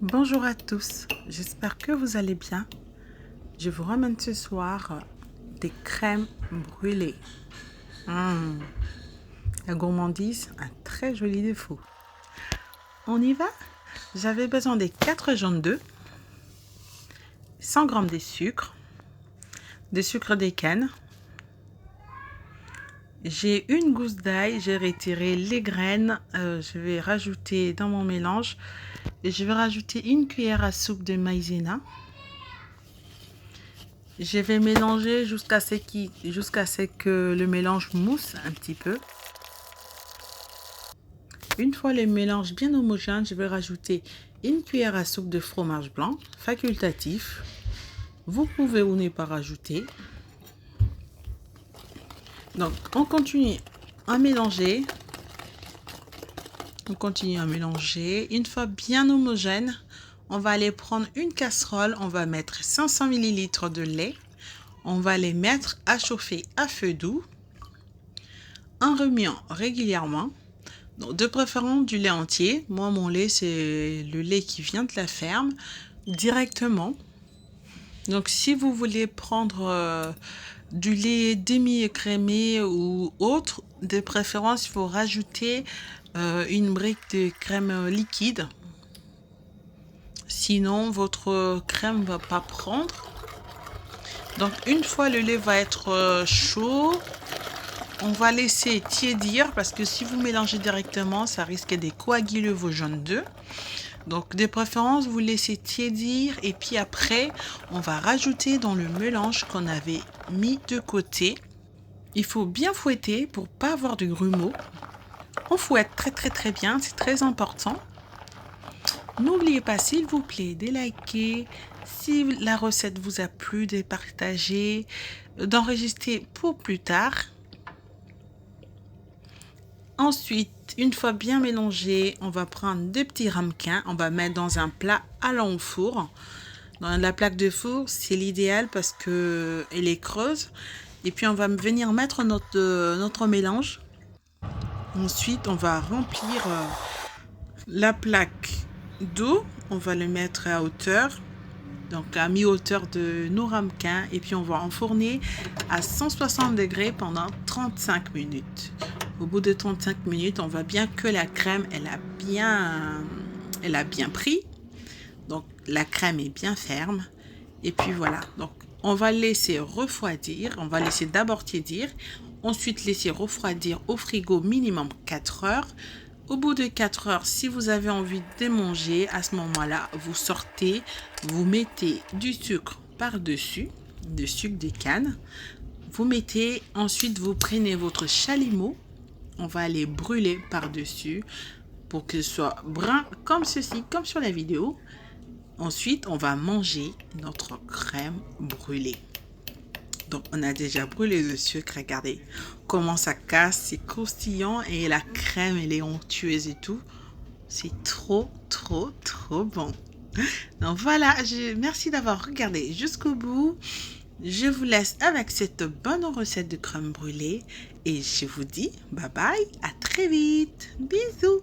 Bonjour à tous, j'espère que vous allez bien. Je vous ramène ce soir des crèmes brûlées. La gourmandise, un très joli défaut. On y va? J'avais besoin des 4 jaunes d'œufs, 100 g de sucre de canne. J'ai une gousse d'ail, j'ai retiré les graines. Je vais rajouter dans mon mélange. Et je vais rajouter une cuillère à soupe de maïzena. Je vais mélanger jusqu'à ce que le mélange mousse un petit peu. Une fois le mélange bien homogène, je vais rajouter une cuillère à soupe de fromage blanc, facultatif. Vous pouvez ou ne pas rajouter. Donc, on continue à mélanger. Une fois bien homogène, on va aller prendre une casserole. On va mettre 500 ml de lait. On va les mettre à chauffer à feu doux en remuant régulièrement. Donc, de préférence du lait entier. Moi, mon lait, c'est le lait qui vient de la ferme directement. Donc, si vous voulez prendre du lait demi-écrémé ou autre, de préférence, il faut rajouter une brique de crème liquide. Sinon, votre crème ne va pas prendre. Donc, une fois le lait va être chaud, on va laisser tiédir parce que si vous mélangez directement, ça risque de coaguler vos jaunes d'œufs. Donc, de préférence, vous laissez tiédir et puis après, on va rajouter dans le mélange qu'on avait mis de côté. Il faut bien fouetter pour pas avoir de grumeaux. On fouette très bien, c'est très important. N'oubliez pas, s'il vous plaît, de liker. Si la recette vous a plu, de partager, d'enregistrer pour plus tard. Ensuite, une fois bien mélangé, on va prendre deux petits ramequins. On va mettre dans un plat allant au four. Dans la plaque de four, c'est l'idéal parce qu'elle est creuse. Et puis, on va venir mettre notre mélange. Ensuite, on va remplir la plaque d'eau. On va le mettre à hauteur. Donc, à mi-hauteur de nos ramequins. Et puis, on va enfourner à 160 degrés pendant 35 minutes. Au bout de 35 minutes, on voit bien que la crème, elle a bien pris. Donc, la crème est bien ferme. Et puis, voilà. Donc, on va laisser refroidir. On va laisser d'abord tiédir. Ensuite, laisser refroidir au frigo minimum 4 heures. Au bout de 4 heures, si vous avez envie de manger, à ce moment-là, vous sortez, vous mettez du sucre par-dessus, de sucre de canne. Ensuite, vous prenez votre chalumeau. On va aller brûler par-dessus pour que ce soit brun comme ceci, comme sur la vidéo. Ensuite, on va manger notre crème brûlée. Donc, on a déjà brûlé le sucre. Regardez comment ça casse. C'est croustillant et la crème, elle est onctueuse et tout. C'est trop bon. Donc, voilà. Merci d'avoir regardé jusqu'au bout. Je vous laisse avec cette bonne recette de crème brûlée. Et je vous dis bye bye. À très vite. Bisous.